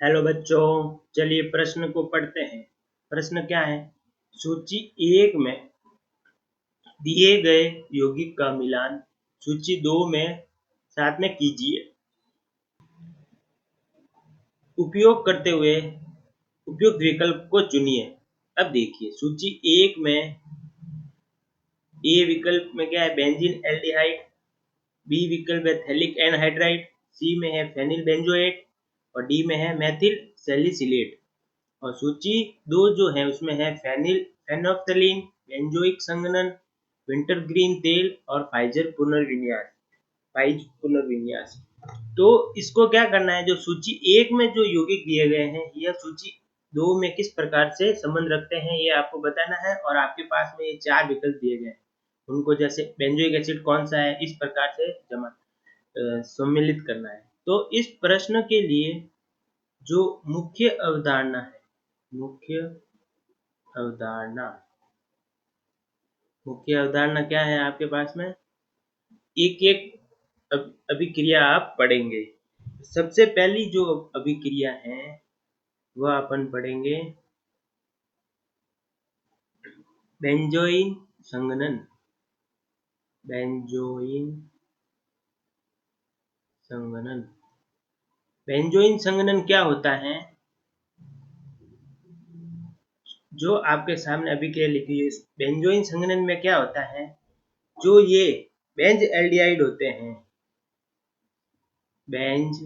Hello बच्चों, चलिए प्रश्न को पढ़ते हैं। प्रश्न क्या है? सूची 1 में दिए गए यौगिक का मिलान सूची 2 में साथ में कीजिए। उपयोग करते हुए उपयुक्त विकल्प को चुनिए। अब देखिए, सूची 1 में ए विकल्प में क्या है? Benzene aldehyde. बी विकल्प है थैलिक एनहाइड्राइड। सी में है फेनिल बेंजोएट और डी में है मेथिल सैलिसिलेट। और सूची 2 जो है उसमें है फेनोफ्थलीन, बेंजोइक संघनन, विंटरग्रीन तेल और फाइज पुनर्विन्यास। तो इसको क्या करना है? जो सूची 1 में जो यौगिक दिए गए हैं यह सूची 2 में किस प्रकार से संबंध रखते हैं ये आपको बताना है। और आपके पास में ये 4 विकल्प दिए गए हैं, उनको जैसे बेंजोइक एसिड कौन सा है इस प्रकार से सम्मिलित करना है। तो इस प्रश्न के लिए जो मुख्य अवधारणा है, मुख्य अवधारणा क्या है आपके पास में? एक एक अभिक्रिया आप पढ़ेंगे। सबसे पहली जो अभिक्रिया है वह अपन पढ़ेंगे बेंजोइन संघनन। बेंजोइन संघनन क्या होता है? जो आपके सामने अभिक्रिया लिखी है, बेंजोइन संघनन में क्या होता है? जो ये बेंज एल्डिहाइड होते हैं, बेंज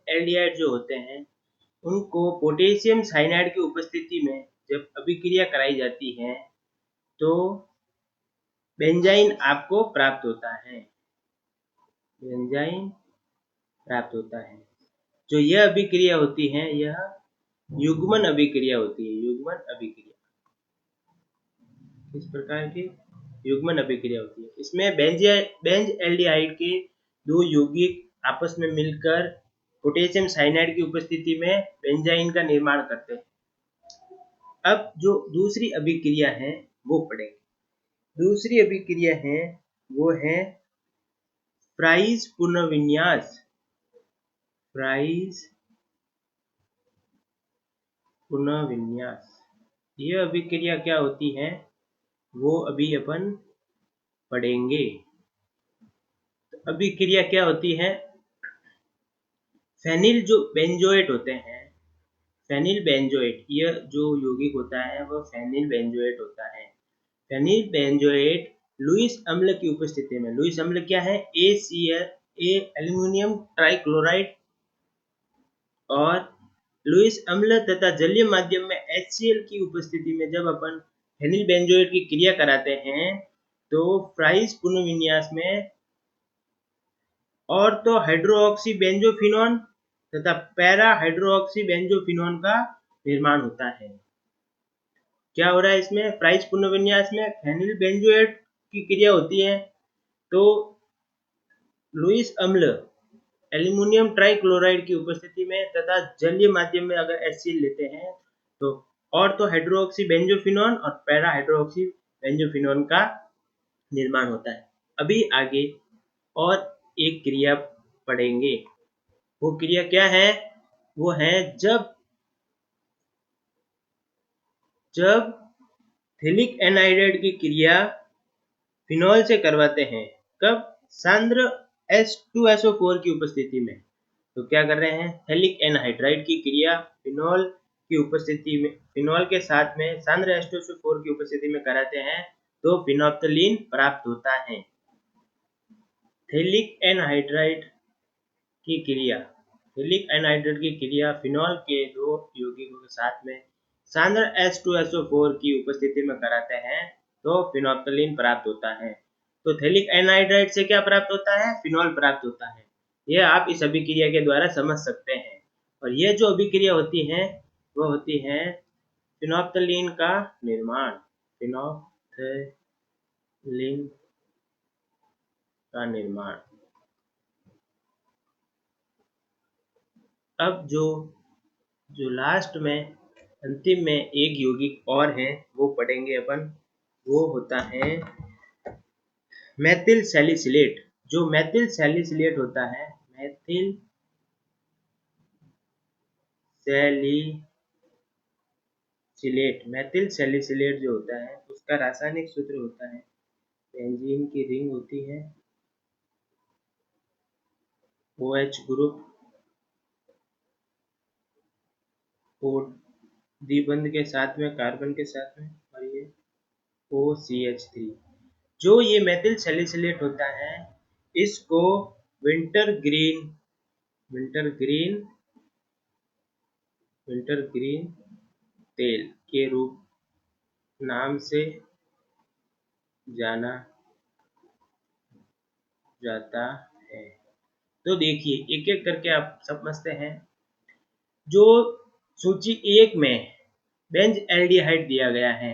एल्डिहाइड जो होते हैं उनको पोटेशियम साइनाइड की उपस्थिति में जब अभिक्रिया कराई जाती है तो बेंजाइन आपको प्राप्त होता है। जो यह अभिक्रिया होती है यह युग्मन अभिक्रिया होती है। किस प्रकार की युग्मन अभिक्रिया होती है? इसमें बेंज एल्डिहाइड के 2 यौगिक आपस में मिलकर पोटेशियम साइनाइड की उपस्थिति में बेंजाइन का निर्माण करते हैं। अब जो दूसरी अभिक्रिया है वो पढ़ेंगे। दूसरी अभिक्रिया है वो है फ्राइज पुनर्विन्यास। यह अभिक्रिया क्या होती है वो अभी अपन पढ़ेंगे। अभिक्रिया क्या होती है? फेनिल जो बेंजोएट होते हैं, फेनिल बेंजोएट, यह जो यौगिक होता है वह फेनिल बेंजोएट होता है। फेनिल बेंजोएट लुईस अम्ल की उपस्थिति में, लुईस अम्ल क्या है? ACl एल्युमिनियम ट्राइक्लोराइड और लुईस अम्ल तथा जलीय माध्यम में HCl की उपस्थिति में जब अपन फेनिल बेंजोएट की क्रिया कराते हैं तो फ्राइज पुनर्विन्यास में और तो हाइड्रोक्सी बेंजोफिनोन तथा पैरा हाइड्रोक्सी बेंजोफिनोन का निर्माण होता है। क्या हो रहा है इसमें? फ्राइज पुनर्विन्यास में फेनिल बेंजोएट की क्रिया होती है तो लुईस अम्ल एल्युमिनियम ट्राइक्लोराइड की उपस्थिति में तथा जलीय माध्यम में अगर HCl लेते हैं तो और तो हाइड्रोक्सी बेंजोफिनोन और पैरा हाइड्रोक्सी बेंजोफिनोन का निर्माण होता है। अभी आगे और एक क्रिया पढ़ेंगे। वो क्रिया क्या है? वो है जब थैलिक एनहाइड्राइड की क्रिया फिनॉल से करवाते हैं। कब? सांद्र H2SO4 की उपस्थिति में। तो क्या कर रहे हैं? थैलिक एनहाइड्राइड की क्रिया फिनॉल की उपस्थिति में, फिनॉल के साथ में सांद्र H2SO4 की उपस्थिति में कराते हैं तो फिनोप्थलीन प्राप्त होता है। थैलिक एनहाइड्राइड की क्रिया फिनॉल के 2 यौगिकों के साथ में सांद्र H2SO4 की उपस्थिति में कराते हैं तो फिनोप्थलीन प्राप्त होता है। तो थैलिक एनहाइड्राइड से क्या प्राप्त होता है? फिनॉल प्राप्त होता है। यह आप इस अभिक्रिया के द्वारा समझ सकते हैं। और यह जो अभिक्रिया होती है वह होती है फिनोप्थलीन का निर्माण। अब जो लास्ट में अंतिम में एक यौगिक और है वो पढ़ेंगे अपन। वो होता है मेथिल सैलिसिलेट। जो मेथिल सैलिसिलेट होता है, मेथिल सैलिसिलेट जो होता है उसका रासायनिक सूत्र होता है, बेंजीन की रिंग होती है OH ग्रुप, O द्विबंध के साथ में, कार्बन के साथ में, और ये OCH3। जो ये मेथिल सैलिसिलेट होता है इसको विंटर ग्रीन तेल के नाम से जाना जाता है। तो देखिए एक एक करके आप समझते हैं। जो सूची 1 में बेंज एल्डिहाइड दिया गया है,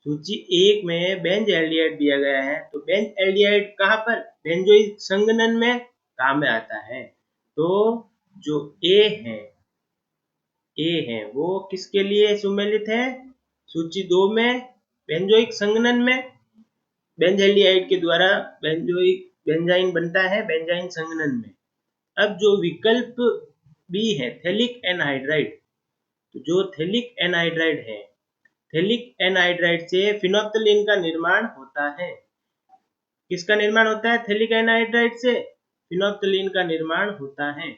सूची 1 में बेंज एल्डिहाइड दिया गया है, तो बेंज एल्डिहाइड कहाँ पर बेंजोइक संघनन में काम में आता है। तो जो ए है वो किसके लिए सुमेलित है, सूची 2 में बेंजोइक संघनन में बेंज एल्डिहाइड के द्वारा बेंजाइन बनता है बेंजाइन संघनन में। अब जो विकल्प बी है थैलिक एनहाइड्राइड, तो जो थैलिक एनहाइड्राइड है, थैलिक एनहाइड्राइड से फिनोप्थलीन का निर्माण होता है। किसका निर्माण होता है, थैलिक एनहाइड्राइड से फिनोप्थलीन का निर्माण होता है।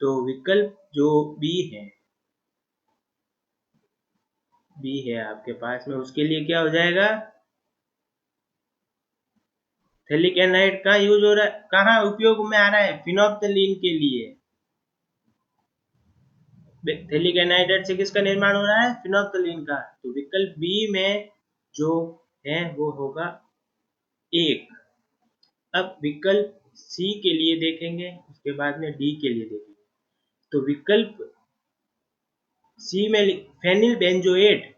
तो विकल्प जो बी है आपके पास में, उसके लिए क्या हो जाएगा, थैलिक एनहाइड का यूज हो रहा है, कहाँ उपयोग में आ रहा है, फिनोप्थलीन के लिए। थैलिक एनहाइड्राइड से किसका निर्माण हो रहा है, फिनोप्थलीन का। तो विकल्प बी में जो है वो होगा 1। अब विकल्प सी के लिए देखेंगे, उसके बाद में डी के लिए देखेंगे। तो विकल्प सी में फेनिल बेंजोएट,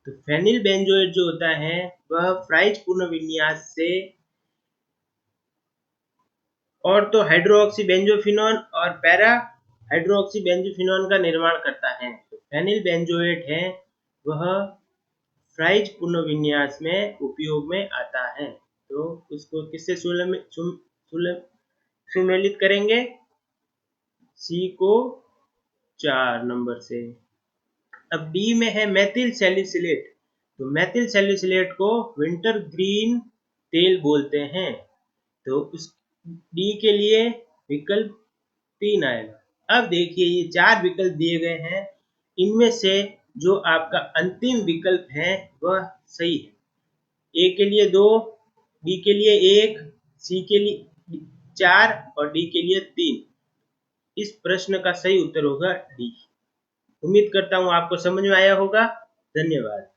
तो फेनिल बेंजोएट जो होता है वह फ्राइज पूर्ण विन्यास से और तो हाइड्रोक्सी बेंजोफिनोन और पैरा हाइड्रोक्सी बेंजोफिनोन का निर्माण करता है। तो फेनिल बेंजोएट है वह फ्राइज पूर्ण विन्यास में उपयोग में आता है। तो उसको किससे सुमेलित करेंगे, सी को 4 नंबर से। अब डी में है मेथिल सैलिसिलेट, तो मेथिल सैलिसिलेट को विंटर ग्रीन तेल बोलते हैं। तो उस डी के लिए विकल्प 3 आएगा। अब देखिए ये 4 विकल्प दिए गए हैं, इनमें से जो आपका अंतिम विकल्प है वह सही है। ए के लिए 2, बी के लिए 1, सी के लिए 4 और डी के लिए 3। इस प्रश्न का सही उत्तर होगा डी। उम्मीद करता हूं आपको समझ में आया होगा। धन्यवाद।